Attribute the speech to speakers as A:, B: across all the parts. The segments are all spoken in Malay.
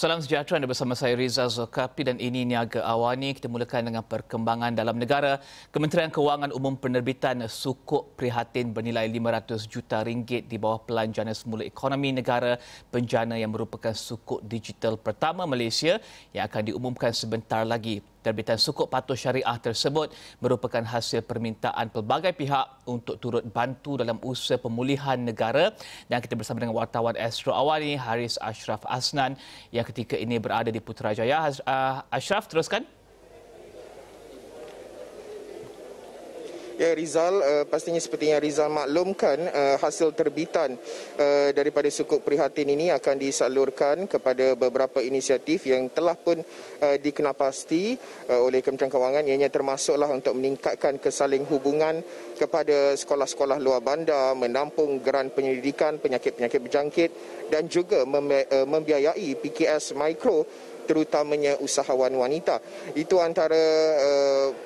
A: Salam sejahtera, anda bersama saya Rizal Zulkafli dan ini Niaga Awani. Kita mulakan dengan perkembangan dalam negara. Kementerian Kewangan Umum penerbitan sukuk prihatin bernilai RM500 juta di bawah Pelanjana Semula Ekonomi Negara Penjana yang merupakan sukuk digital pertama Malaysia yang akan diumumkan sebentar lagi. Terbitan sukuk patuh syariah tersebut merupakan hasil permintaan pelbagai pihak untuk turut bantu dalam usaha pemulihan negara. Dan kita bersama dengan wartawan Astro Awani, Haris Ashraf Asnan yang ketika ini berada di Putrajaya. Ashraf, teruskan.
B: Ya, Rizal, pastinya seperti yang Rizal maklumkan, hasil terbitan daripada sukuk prihatin ini akan disalurkan kepada beberapa inisiatif yang telah pun dikenalpasti oleh Kementerian Kewangan, ianya termasuklah untuk meningkatkan kesaling hubungan kepada sekolah-sekolah luar bandar, menampung geran penyelidikan penyakit-penyakit berjangkit dan juga membiayai PKS Mikro, terutamanya usahawan wanita. Itu antara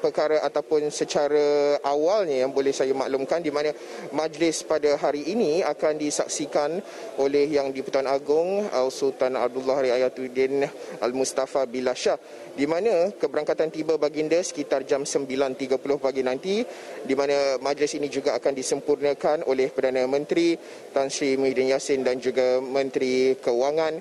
B: perkara ataupun secara awalnya yang boleh saya maklumkan, di mana majlis pada hari ini akan disaksikan oleh Yang di-Pertuan Agong Sultan Abdullah Riayatuddin Al-Mustafa Billah Shah, di mana keberangkatan tiba baginda sekitar jam 9.30 pagi nanti, di mana majlis ini juga akan disempurnakan oleh Perdana Menteri Tan Sri Muhyiddin Yassin dan juga Menteri Kewangan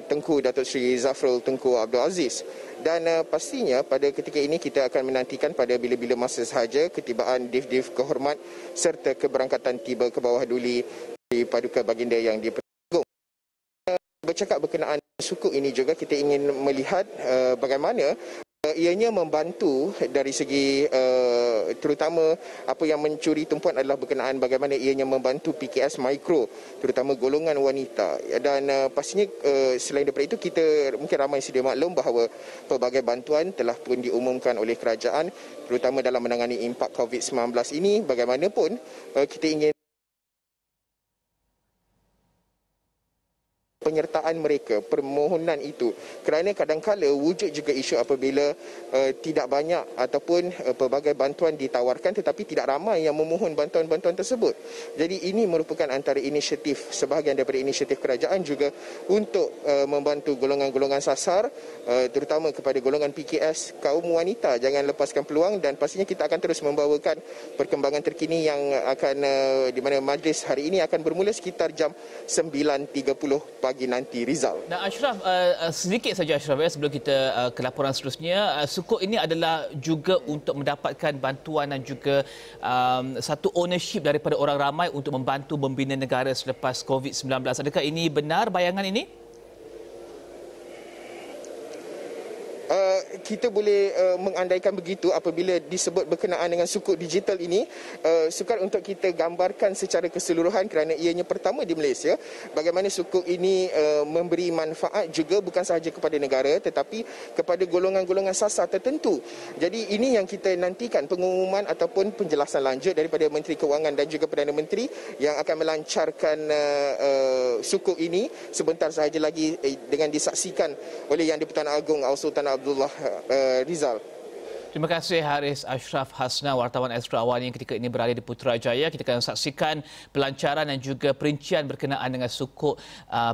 B: Tengku Datuk Seri Zafrul Tengku Abdul Aziz. Dan pastinya pada ketika ini kita akan menantikan pada bila-bila masa sahaja ketibaan Div-Div kehormat serta keberangkatan tiba ke bawah duli di Paduka Baginda Yang di-Pertuan Agong. Bercakap berkenaan sukuk ini juga kita ingin melihat bagaimana ianya membantu dari segi terutama apa yang mencuri tumpuan adalah berkenaan bagaimana ianya membantu PKS Mikro, terutama golongan wanita. Dan pastinya selain daripada itu, kita mungkin ramai sedia maklum bahawa pelbagai bantuan telah pun diumumkan oleh kerajaan, terutama dalam menangani impak COVID-19 ini. Bagaimanapun kita ingin penyertaan mereka, permohonan itu, kerana kadang-kala wujud juga isu apabila tidak banyak ataupun pelbagai bantuan ditawarkan tetapi tidak ramai yang memohon bantuan-bantuan tersebut. Jadi ini merupakan antara inisiatif, sebahagian daripada inisiatif kerajaan juga untuk membantu golongan-golongan sasar, terutama kepada golongan PKS kaum wanita. Jangan lepaskan peluang, dan pastinya kita akan terus membawakan perkembangan terkini yang akan di mana majlis hari ini akan bermula sekitar jam 9.30 pagi nanti, Rizal.
A: Dan Ashraf, sedikit saja Ashraf, sebelum kita ke laporan seterusnya, sukuk ini adalah juga untuk mendapatkan bantuan dan juga satu ownership daripada orang ramai untuk membantu membina negara selepas COVID-19. Adakah ini benar bayangan ini?
B: Kita boleh mengandaikan begitu apabila disebut berkenaan dengan sukuk digital ini. Sukar untuk kita gambarkan secara keseluruhan kerana ianya pertama di Malaysia. Bagaimana sukuk ini memberi manfaat juga bukan sahaja kepada negara tetapi kepada golongan-golongan sasar tertentu. Jadi ini yang kita nantikan, pengumuman ataupun penjelasan lanjut daripada Menteri Kewangan dan juga Perdana Menteri yang akan melancarkan sukuk ini sebentar sahaja lagi dengan disaksikan oleh Yang di-Pertuan Agong Sultan Abdullah, Rizal.
A: Terima kasih Haris Ashraf Hasna, wartawan Astro Awani yang ketika ini berada di Putrajaya. Kita akan saksikan pelancaran dan juga perincian berkenaan dengan sukuk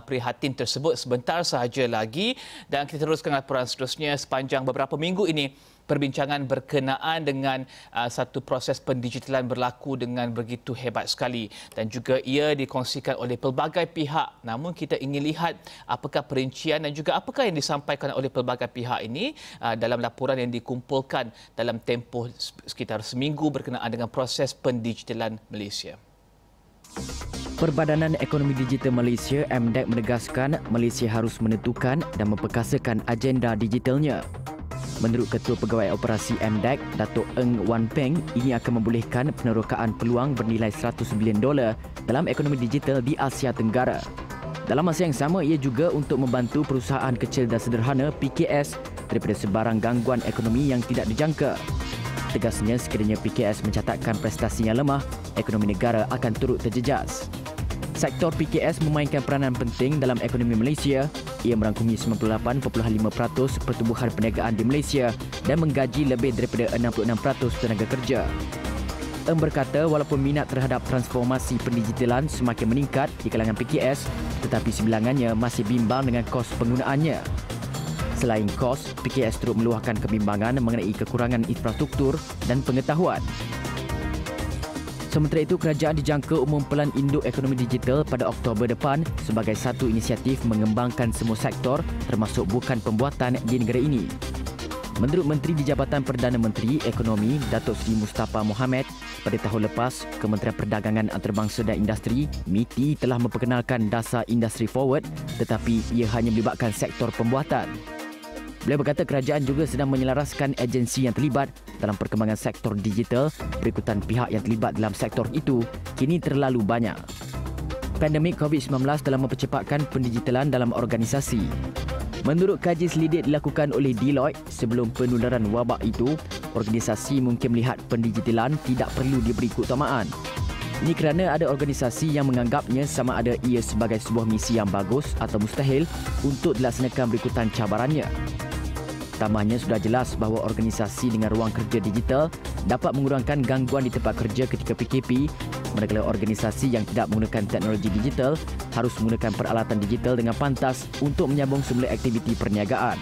A: prihatin tersebut sebentar sahaja lagi. Dan kita teruskan laporan seterusnya. Sepanjang beberapa minggu ini, perbincangan berkenaan dengan satu proses pendigitalan berlaku dengan begitu hebat sekali dan juga ia dikongsikan oleh pelbagai pihak. Namun kita ingin lihat apakah perincian dan juga apakah yang disampaikan oleh pelbagai pihak ini dalam laporan yang dikumpulkan dalam tempoh sekitar seminggu berkenaan dengan proses pendigitalan Malaysia.
C: Perbadanan Ekonomi Digital Malaysia (MDEC) menegaskan Malaysia harus menentukan dan memperkasakan agenda digitalnya. Menurut Ketua Pegawai Operasi MDEC, Datuk Ng Wan Peng, ini akan membolehkan penerokaan peluang bernilai $100 bilion dalam ekonomi digital di Asia Tenggara. Dalam masa yang sama, ia juga untuk membantu perusahaan kecil dan sederhana PKS daripada sebarang gangguan ekonomi yang tidak dijangka. Tegasnya, sekiranya PKS mencatatkan prestasi yang lemah, ekonomi negara akan turut terjejas. Sektor PKS memainkan peranan penting dalam ekonomi Malaysia. Ia merangkumi 98.5% pertumbuhan perniagaan di Malaysia dan menggaji lebih daripada 66% tenaga kerja. Eng berkata walaupun minat terhadap transformasi pendigitalan semakin meningkat di kalangan PKS, tetapi sebilangannya masih bimbang dengan kos penggunaannya. Selain kos, PKS turut meluahkan kebimbangan mengenai kekurangan infrastruktur dan pengetahuan. Sementara itu, kerajaan dijangka umum Pelan Induk Ekonomi Digital pada Oktober depan sebagai satu inisiatif mengembangkan semua sektor termasuk bukan pembuatan di negara ini. Menurut Menteri di Jabatan Perdana Menteri Ekonomi Datuk Seri Mustafa Mohamed, pada tahun lepas, Kementerian Perdagangan Antarabangsa dan Industri (MITI) telah memperkenalkan dasar Industry Forward, tetapi ia hanya melibatkan sektor pembuatan. Beliau berkata kerajaan juga sedang menyelaraskan agensi yang terlibat dalam perkembangan sektor digital berikutan pihak yang terlibat dalam sektor itu kini terlalu banyak. Pandemik COVID-19 telah mempercepatkan pendigitalan dalam organisasi. Menurut kaji selidik dilakukan oleh Deloitte sebelum penularan wabak itu, organisasi mungkin melihat pendigitalan tidak perlu diberi keutamaan. Ini kerana ada organisasi yang menganggapnya sama ada ia sebagai sebuah misi yang bagus atau mustahil untuk dilaksanakan berikutan cabarannya. Tambahnya sudah jelas bahawa organisasi dengan ruang kerja digital dapat mengurangkan gangguan di tempat kerja ketika PKP, manakala organisasi yang tidak menggunakan teknologi digital harus menggunakan peralatan digital dengan pantas untuk menyambung semula aktiviti perniagaan.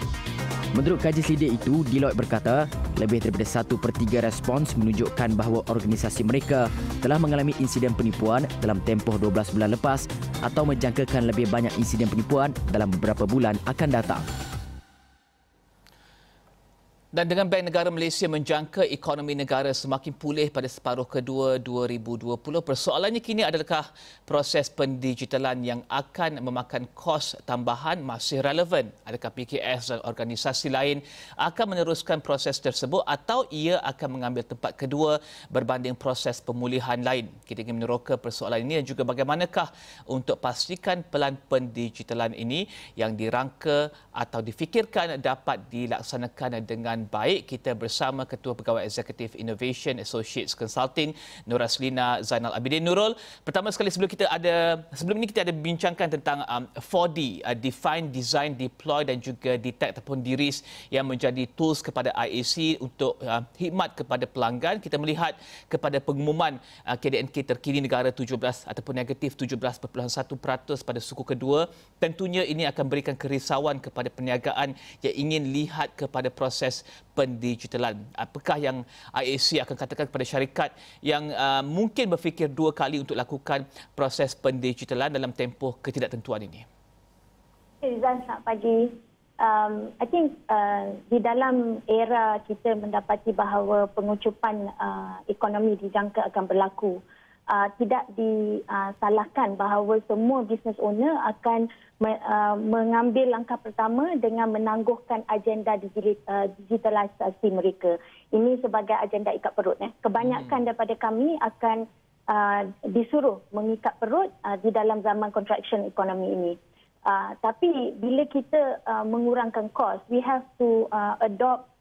C: Menurut kaji selidik itu, Deloitte berkata lebih daripada 1/3 respons menunjukkan bahawa organisasi mereka telah mengalami insiden penipuan dalam tempoh 12 bulan lepas atau menjangkakan lebih banyak insiden penipuan dalam beberapa bulan akan datang.
A: Dan dengan Bank Negara Malaysia menjangka ekonomi negara semakin pulih pada separuh kedua 2020, persoalannya kini adakah proses pendigitalan yang akan memakan kos tambahan masih relevan? Adakah PKS dan organisasi lain akan meneruskan proses tersebut atau ia akan mengambil tempat kedua berbanding proses pemulihan lain? Kita ingin meneroka persoalan ini dan juga bagaimanakah untuk pastikan pelan pendigitalan ini yang dirangka atau difikirkan dapat dilaksanakan dengan baik. Kita bersama Ketua Pegawai Eksekutif Innovation Associates Consulting, Nur Aslina Zainal Abidin. Nurul, pertama sekali sebelum ini kita ada bincangkan tentang 4D, Define, Design, Deploy dan juga Detect ataupun DIRIS yang menjadi tools kepada IAC untuk khidmat kepada pelanggan. Kita melihat kepada pengumuman KDNK terkini negara 17 ataupun negatif 17.1% pada suku kedua. Tentunya ini akan berikan kerisauan kepada perniagaan yang ingin lihat kepada proses pendigitalan. Apakah yang IAC akan katakan kepada syarikat yang mungkin berfikir dua kali untuk lakukan proses pendigitalan dalam tempoh ketidaktentuan ini?
D: Rizal, selamat pagi. I think di dalam era kita mendapati bahawa pengucupan ekonomi dijangka akan berlaku, tidak disalahkan bahawa semua business owner akan mengambil langkah pertama dengan menangguhkan agenda digitalisasi mereka. Ini sebagai agenda ikat perut. Kebanyakan daripada kami akan disuruh mengikat perut di dalam zaman contraction ekonomi ini. Tapi bila kita mengurangkan kos, we have to adopt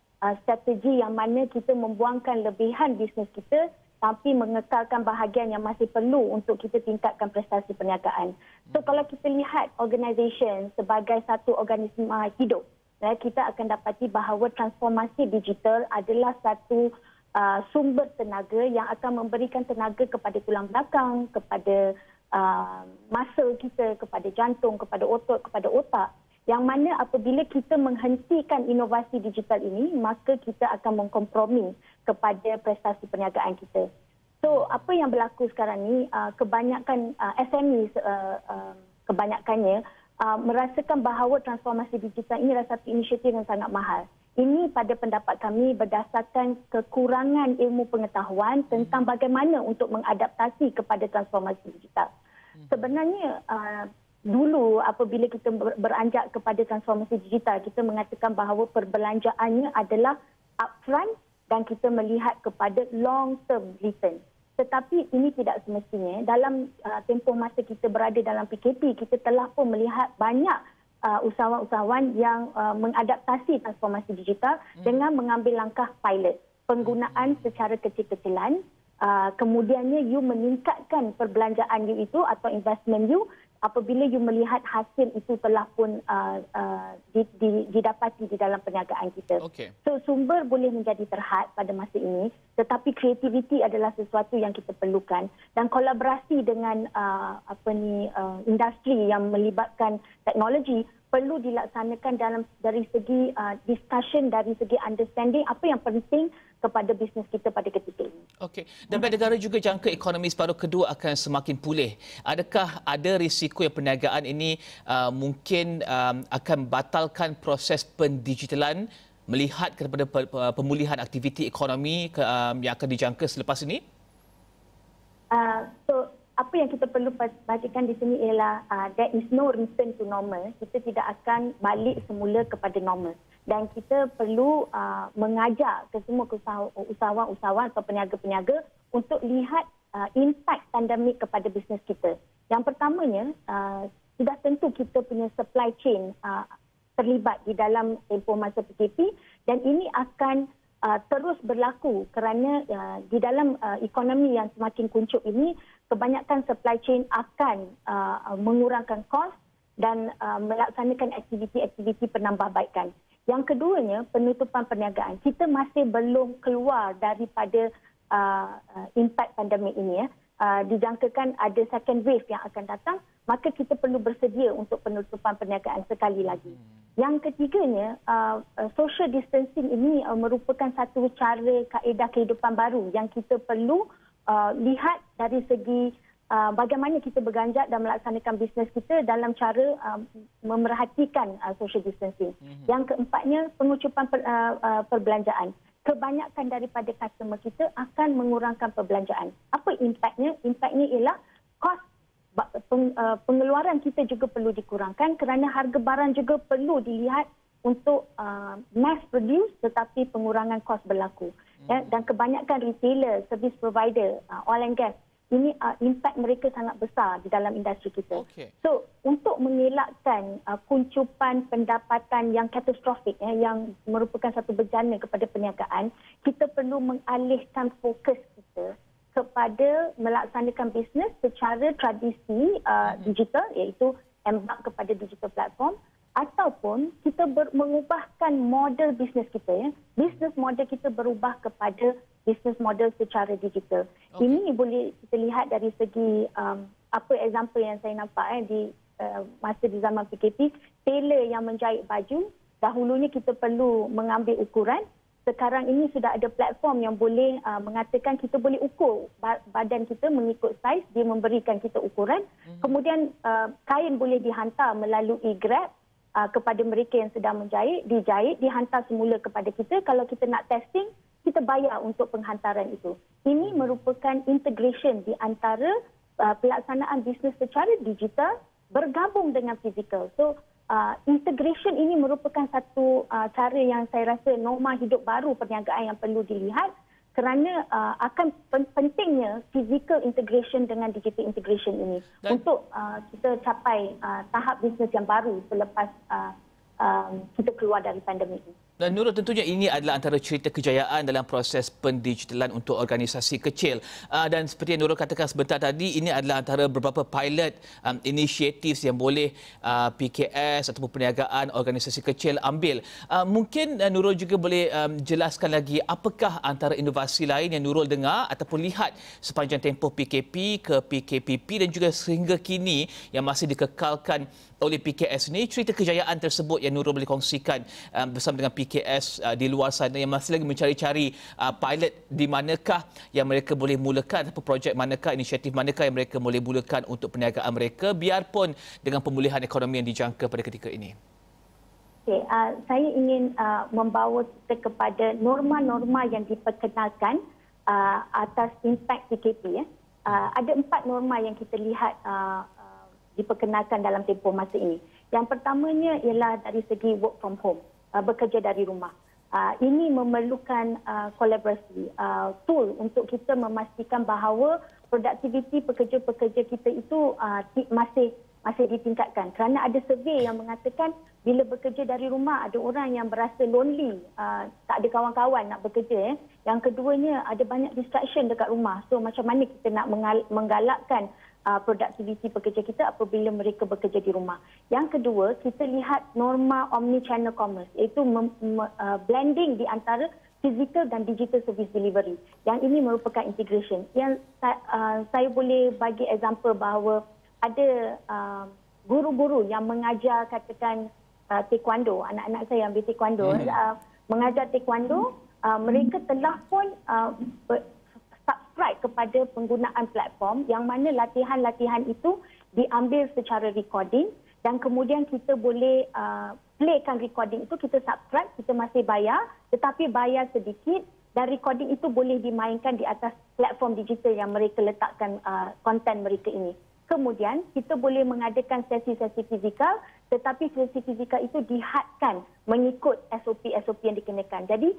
D: strategi yang mana kita membuangkan lebihan bisnes kita tapi mengekalkan bahagian yang masih perlu untuk kita tingkatkan prestasi perniagaan. So kalau kita lihat organisasi sebagai satu organisme hidup, kita akan dapati bahawa transformasi digital adalah satu sumber tenaga yang akan memberikan tenaga kepada tulang belakang, kepada masa kita, kepada jantung, kepada otot, kepada otak. Yang mana apabila kita menghentikan inovasi digital ini, maka kita akan mengkompromi kepada prestasi perniagaan kita. So, apa yang berlaku sekarang ni, kebanyakan SME kebanyakannya merasakan bahawa transformasi digital ini adalah satu inisiatif yang sangat mahal. Ini pada pendapat kami berdasarkan kekurangan ilmu pengetahuan tentang bagaimana untuk mengadaptasi kepada transformasi digital. Sebenarnya dulu apabila kita beranjak kepada transformasi digital, kita mengatakan bahawa perbelanjaannya adalah upfront dan kita melihat kepada long term return. Tetapi ini tidak semestinya. Dalam tempoh masa kita berada dalam PKP, kita telah pun melihat banyak usahawan-usahawan yang mengadaptasi transformasi digital dengan mengambil langkah pilot. Penggunaan secara kecil-kecilan, kemudiannya you meningkatkan perbelanjaan you itu atau investment you apabila you melihat hasil itu telah pun didapati di dalam perniagaan kita.
A: Okey.
D: So sumber boleh menjadi terhad pada masa ini, tetapi kreativiti adalah sesuatu yang kita perlukan, dan kolaborasi dengan industri yang melibatkan teknologi perlu dilaksanakan dari segi discussion, dari segi understanding apa yang penting kepada bisnes kita pada ketika ini.
A: Okey. Dan bank negara juga jangka ekonomi separuh kedua akan semakin pulih. Adakah ada risiko yang perniagaan ini mungkin akan batalkan proses pendigitalan melihat kepada pemulihan aktiviti ekonomi yang akan dijangka selepas ini?
D: So apa yang kita perlu bacakan di sini ialah there is no return to normal. Kita tidak akan balik semula kepada normal. Dan kita perlu mengajak ke semua usahawan-usahawan atau peniaga-peniaga untuk lihat impak pandemik kepada bisnes kita. Yang pertamanya, sudah tentu kita punya supply chain terlibat di dalam tempoh masa PKP, dan ini akan terus berlaku kerana di dalam ekonomi yang semakin kuncup ini, kebanyakan supply chain akan mengurangkan kos dan melaksanakan aktiviti-aktiviti penambahbaikan. Yang keduanya, penutupan perniagaan. Kita masih belum keluar daripada impak pandemik ini. Dijangkakan ada second wave yang akan datang, maka kita perlu bersedia untuk penutupan perniagaan sekali lagi. Yang ketiganya, social distancing ini merupakan satu cara kaedah kehidupan baru yang kita perlu lihat dari segi bagaimana kita berganjak dan melaksanakan bisnes kita dalam cara memerhatikan social distancing. Yang keempatnya, pengucupan perbelanjaan. Kebanyakan daripada customer kita akan mengurangkan perbelanjaan. Apa impaknya? Impaknya ialah kos pengeluaran kita juga perlu dikurangkan kerana harga barang juga perlu dilihat untuk mass produce, tetapi pengurangan kos berlaku. Dan kebanyakan retailer, service provider, oil and gas, ini impak mereka sangat besar di dalam industri kita.
A: Okay.
D: So, untuk mengelakkan kuncupan pendapatan yang katastrofik, yang merupakan satu bencana kepada perniagaan, kita perlu mengalihkan fokus kita kepada melaksanakan bisnes secara tradisi digital, iaitu embark kepada digital platform, ataupun kita mengubahkan model bisnes kita. Bisnes model kita berubah kepada bisnes model secara digital. Okay. Ini boleh kita lihat dari segi apa example yang saya nampak di masa di zaman PKP, tailor yang menjahit baju, dahulunya kita perlu mengambil ukuran. Sekarang ini sudah ada platform yang boleh mengatakan kita boleh ukur badan kita mengikut saiz, dia memberikan kita ukuran. Kemudian kain boleh dihantar melalui Grab kepada mereka yang sedang menjahit, dijahit, dihantar semula kepada kita. Kalau kita nak testing, kita bayar untuk penghantaran itu. Ini merupakan integration di antara pelaksanaan bisnes secara digital bergabung dengan fizikal. So, integration ini merupakan satu cara yang saya rasa norma hidup baru perniagaan yang perlu dilihat, kerana akan pentingnya physical integration dengan digital integration ini untuk kita capai tahap bisnes yang baru selepas kita keluar dari pandemik ini.
A: Dan Nurul, tentunya ini adalah antara cerita kejayaan dalam proses pendigitalan untuk organisasi kecil. Dan seperti yang Nurul katakan sebentar tadi, ini adalah antara beberapa pilot inisiatif yang boleh PKS ataupun perniagaan organisasi kecil ambil. Mungkin Nurul juga boleh jelaskan lagi apakah antara inovasi lain yang Nurul dengar ataupun lihat sepanjang tempoh PKP ke PKPP dan juga sehingga kini yang masih dikekalkan oleh PKS ini, cerita kejayaan tersebut yang Nurul boleh kongsikan bersama dengan PKS di luar sana yang masih lagi mencari-cari pilot di manakah yang mereka boleh mulakan, atau projek manakah, inisiatif manakah yang mereka boleh mulakan untuk perniagaan mereka biarpun dengan pemulihan ekonomi yang dijangka pada ketika ini.
D: Okay, saya ingin membawa kita kepada norma-norma yang diperkenalkan atas impak PKP. Ada 4 norma yang kita lihat diperkenalkan dalam tempoh masa ini. Yang pertamanya ialah dari segi work from home, bekerja dari rumah. Ini memerlukan kolaborasi, tool untuk kita memastikan bahawa produktiviti pekerja-pekerja kita itu masih ditingkatkan. Kerana ada survey yang mengatakan bila bekerja dari rumah ada orang yang berasa lonely, tak ada kawan-kawan nak bekerja. Yang keduanya ada banyak distraction dekat rumah. So macam mana kita nak menggalakkan produktiviti pekerja kita apabila mereka bekerja di rumah. Yang kedua, kita lihat norma omni-channel commerce, iaitu blending di antara physical dan digital service delivery. Yang ini merupakan integration. Yang saya boleh bagi example bahawa ada guru-guru yang mengajar katakan taekwondo, anak-anak saya ambil taekwondo, mengajar taekwondo, mereka telah pun subscribe kepada penggunaan platform yang mana latihan-latihan itu diambil secara recording dan kemudian kita boleh playkan recording itu, kita subscribe, kita masih bayar tetapi bayar sedikit dan recording itu boleh dimainkan di atas platform digital yang mereka letakkan konten mereka ini. Kemudian kita boleh mengadakan sesi-sesi fizikal tetapi sesi fizikal itu dihadkan mengikut SOP-SOP yang dikenakan. Jadi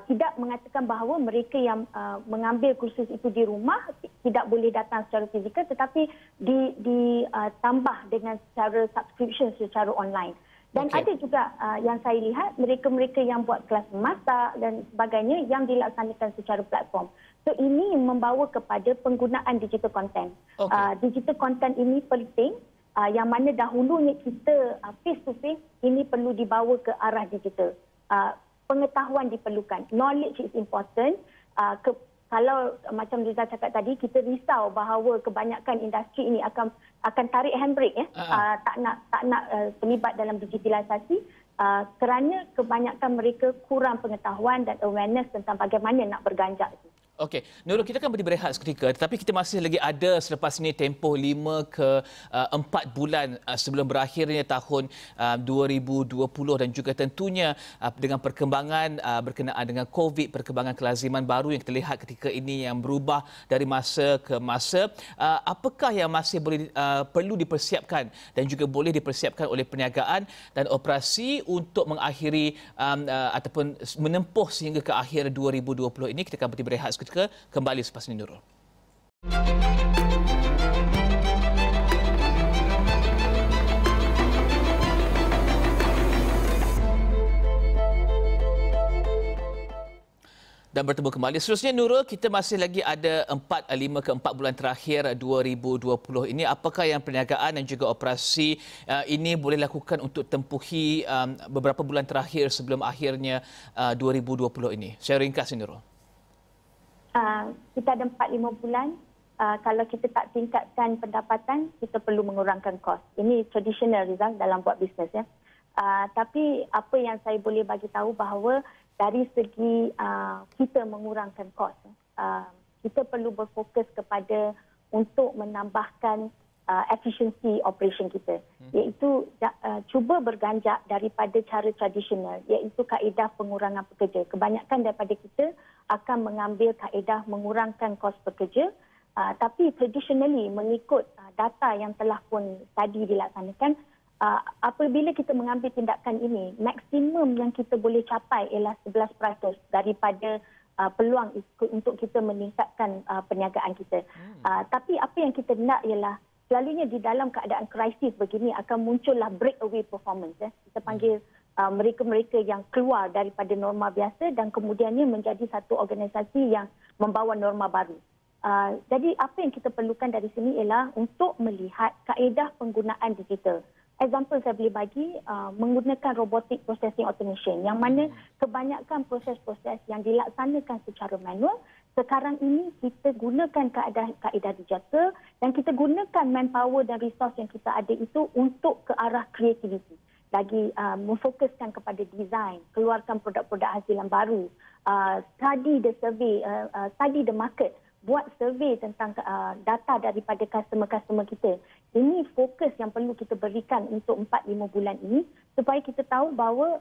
D: tidak mengatakan bahawa mereka yang mengambil kursus itu di rumah tidak boleh datang secara fizikal tetapi ditambah dengan secara subscription secara online. Dan ada juga yang saya lihat mereka-mereka yang buat kelas memasak dan sebagainya yang dilaksanakan secara platform. So ini membawa kepada penggunaan digital content. Digital content ini penting yang mana dahulunya kita face to face, ini perlu dibawa ke arah digital. Pengetahuan diperlukan. Knowledge is important. Kalau macam Rizal cakap tadi, kita risau bahawa kebanyakan industri ini akan tarik handbrake tak nak terlibat dalam digitalisasi kerana kebanyakan mereka kurang pengetahuan dan awareness tentang bagaimana nak berganjak itu.
A: Okey, Nurul, kita akan berehat seketika tetapi kita masih lagi ada selepas ini tempoh 5 ke 4 bulan sebelum berakhirnya tahun 2020 dan juga tentunya dengan perkembangan berkenaan dengan COVID, perkembangan kelaziman baru yang kita lihat ketika ini yang berubah dari masa ke masa. Apakah yang masih perlu dipersiapkan dan juga boleh dipersiapkan oleh perniagaan dan operasi untuk mengakhiri ataupun menempuh sehingga ke akhir 2020 ini? Kita akan berehat seketika. Kembali selepas ini, Nurul. Dan bertemu kembali. Seterusnya, Nurul, kita masih lagi ada 5 ke 4 bulan terakhir 2020 ini. Apakah yang perniagaan dan juga operasi ini boleh lakukan untuk tempuhi beberapa bulan terakhir sebelum akhirnya 2020 ini? Saya ringkas, Nurul.
D: Kita ada 4-5 bulan. Kalau kita tak tingkatkan pendapatan, kita perlu mengurangkan kos. Ini tradisional, Rizal, dalam buat bisnes. Tapi apa yang saya boleh bagi tahu bahawa dari segi kita mengurangkan kos, kita perlu berfokus kepada untuk menambahkan efisiensi operation kita, iaitu cuba berganjak daripada cara tradisional, iaitu kaedah pengurangan pekerja. Kebanyakan daripada kita akan mengambil kaedah mengurangkan kos pekerja, tapi traditionally mengikut data yang telah pun tadi dilaksanakan, apabila kita mengambil tindakan ini, maksimum yang kita boleh capai ialah 11% daripada peluang untuk kita meningkatkan perniagaan kita. Tapi apa yang kita nak ialah selalunya di dalam keadaan krisis begini akan muncullah breakaway performance. Kita panggil mereka-mereka yang keluar daripada norma biasa dan kemudiannya menjadi satu organisasi yang membawa norma baru. Jadi apa yang kita perlukan dari sini ialah untuk melihat kaedah penggunaan digital. Example saya boleh bagi menggunakan robotic processing automation yang mana kebanyakan proses-proses yang dilaksanakan secara manual sekarang ini kita gunakan kaedah digital dan kita gunakan manpower dan resource yang kita ada itu untuk ke arah creativity. Lagi memfokuskan kepada design, keluarkan produk-produk hasilan baru, study the survey, study the market, buat survey tentang data daripada customer-customer kita. Ini fokus yang perlu kita berikan untuk 4-5 bulan ini supaya kita tahu bahawa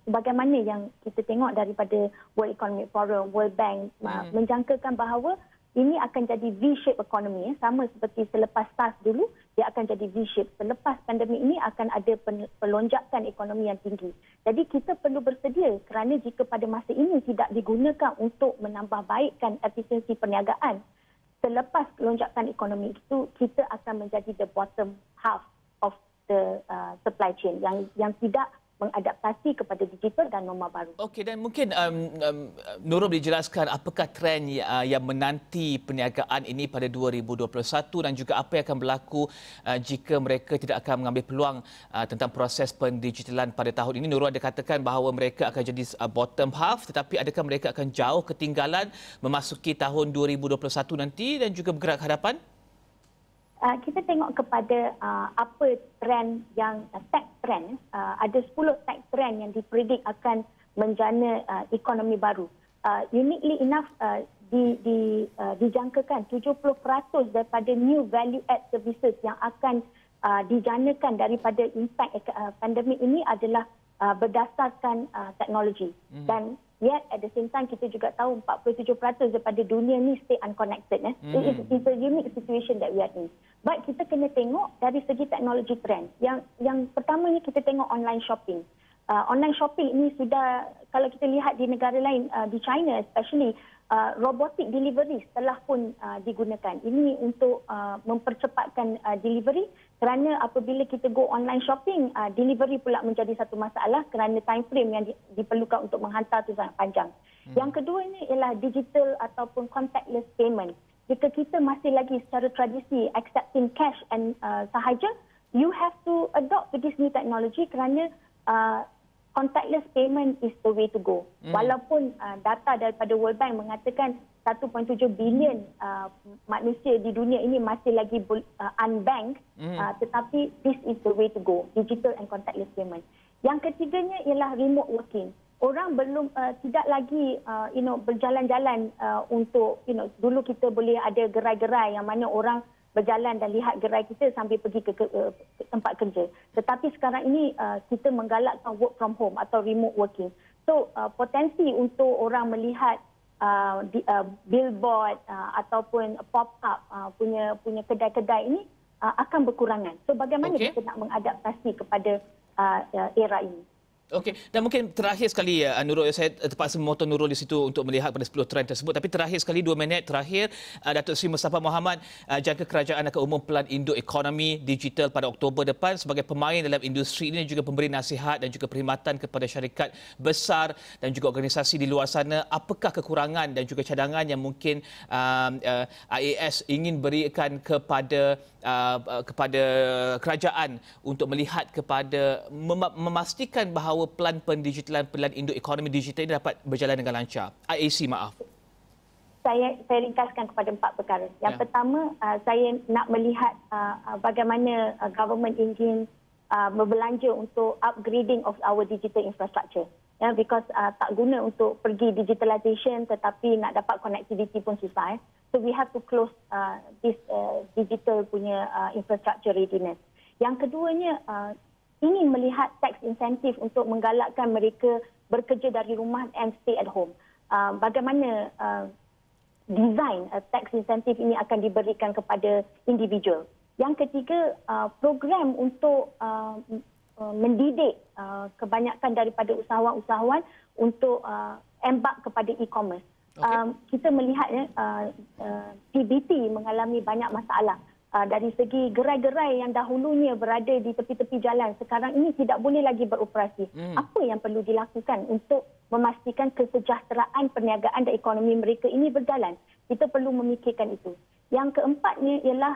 D: sebagaimana yang kita tengok daripada World Economic Forum, World Bank menjangkakan bahawa ini akan jadi V-shape economy, sama seperti selepas SARS dulu, dia akan jadi V-shape. Selepas pandemik ini akan ada pelonjakan ekonomi yang tinggi. Jadi kita perlu bersedia kerana jika pada masa ini tidak digunakan untuk menambah baikkan efisiensi perniagaan, selepas lonjakan ekonomi itu kita akan menjadi the bottom half of the supply chain yang tidak mengadaptasi kepada digital dan norma baru.
A: Okey, dan mungkin Nurul dijelaskan apakah trend yang menanti perniagaan ini pada 2021 dan juga apa yang akan berlaku jika mereka tidak akan mengambil peluang tentang proses pendigitalan pada tahun ini. Nurul ada katakan bahawa mereka akan jadi bottom half, tetapi adakah mereka akan jauh ketinggalan memasuki tahun 2021 nanti dan juga bergerak ke hadapan?
D: Kita tengok kepada apa trend yang tech trend. Ada 10 tech trend yang dipredik akan menjana ekonomi baru. Uniquely enough, dijangkakan 70% daripada new value add services yang akan dijanakan daripada impact pandemik ini adalah berdasarkan teknologi. Dan yet at the same time kita juga tahu 47% daripada dunia ni stay unconnected. It's a unique situation that we are in. But kita kena tengok dari segi teknologi trend. Yang pertamanya kita tengok online shopping. Online shopping ini sudah, kalau kita lihat di negara lain, di China especially, robotic delivery telah pun digunakan. Ini untuk mempercepatkan delivery, kerana apabila kita go online shopping, delivery pula menjadi satu masalah kerana time frame yang diperlukan untuk menghantar itu sangat panjang. Yang keduanya ialah digital ataupun contactless payment. Jika kita masih lagi secara tradisi accepting cash and sahaja, you have to adopt to this new technology kerana contactless payment is the way to go. Walaupun data daripada World Bank mengatakan 1.7 bilion manusia di dunia ini masih lagi unbanked, tetapi this is the way to go, digital and contactless payment. Yang ketiganya ialah remote working. Orang belum tidak lagi berjalan-jalan untuk dulu kita boleh ada gerai-gerai yang mana orang berjalan dan lihat gerai kita sambil pergi ke tempat kerja. Tetapi sekarang ini kita menggalakkan work from home atau remote working. So potensi untuk orang melihat billboard ataupun pop-up punya kedai-kedai ini akan berkurangan. So bagaimana kita nak mengadaptasi kepada era ini?
A: Okey, dan mungkin terakhir sekali Nurul, saya terpaksa memotong Nurul di situ untuk melihat pada 10 trend tersebut, tapi terakhir sekali 2 minit terakhir, Datuk Seri Mustafa Mohamad, jangka kerajaan akan umum pelan induk ekonomi digital pada Oktober depan. Sebagai pemain dalam industri ini juga pemberi nasihat dan juga perkhidmatan kepada syarikat besar dan juga organisasi di luar sana, apakah kekurangan dan juga cadangan yang mungkin IAS ingin berikan kepada kerajaan untuk melihat kepada memastikan bahawa pelan pendigitalan, pelan induk ekonomi digital ini dapat berjalan dengan lancar? IAC, maaf.
D: Saya ringkaskan kepada 4 perkara. Yang pertama, saya nak melihat bagaimana government ingin berbelanja untuk upgrading of our digital infrastructure. Because tak guna untuk pergi digitalization tetapi nak dapat connectivity pun susah. So we have to close this digital punya infrastructure readiness. Yang keduanya, ingin melihat tax incentive untuk menggalakkan mereka bekerja dari rumah and stay at home. Bagaimana design tax incentive ini akan diberikan kepada individual. Yang ketiga, program untuk mendidik kebanyakan daripada usahawan-usahawan untuk embark kepada e-commerce. Kita melihat PBT mengalami banyak masalah. Dari segi gerai-gerai yang dahulunya berada di tepi-tepi jalan, sekarang ini tidak boleh lagi beroperasi. Apa yang perlu dilakukan untuk memastikan kesejahteraan perniagaan dan ekonomi mereka ini berjalan? Kita perlu memikirkan itu. Yang keempatnya ialah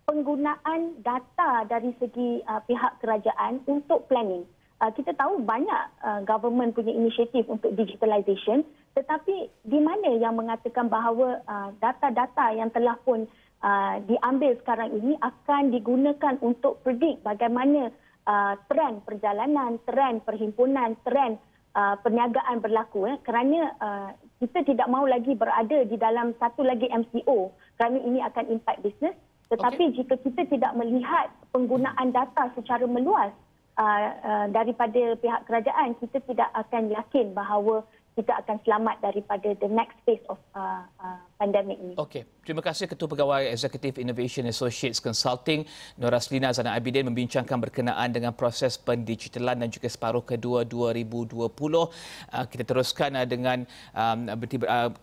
D: penggunaan data dari segi pihak kerajaan untuk planning. Kita tahu banyak government punya inisiatif untuk digitalization, tetapi di mana yang mengatakan bahawa data-data yang telah pun diambil sekarang ini akan digunakan untuk predict bagaimana trend perjalanan, trend perhimpunan, trend perniagaan berlaku. Kerana kita tidak mahu lagi berada di dalam satu lagi MCO kerana ini akan impact business. Tetapi jika kita tidak melihat penggunaan data secara meluas daripada pihak kerajaan, kita tidak akan yakin bahawa kita akan selamat daripada the next phase of pandemic ini.
A: Okey, terima kasih Ketua Pegawai Executive Innovation Associates Consulting Nur Raslina Zana Abidin membincangkan berkenaan dengan proses pendigitalan dan juga separuh kedua 2020. Kita teruskan dengan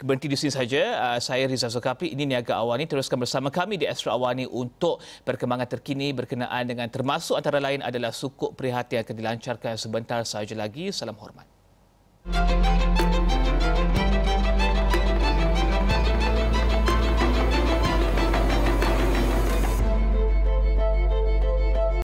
A: berhenti di sini saja. Saya Rizal Zulkafli, ini Niaga Awani. Teruskan bersama kami di Astro Awani untuk perkembangan terkini berkenaan dengan termasuk antara lain adalah sukuk prihatin yang akan dilancarkan sebentar sahaja lagi. Salam hormat.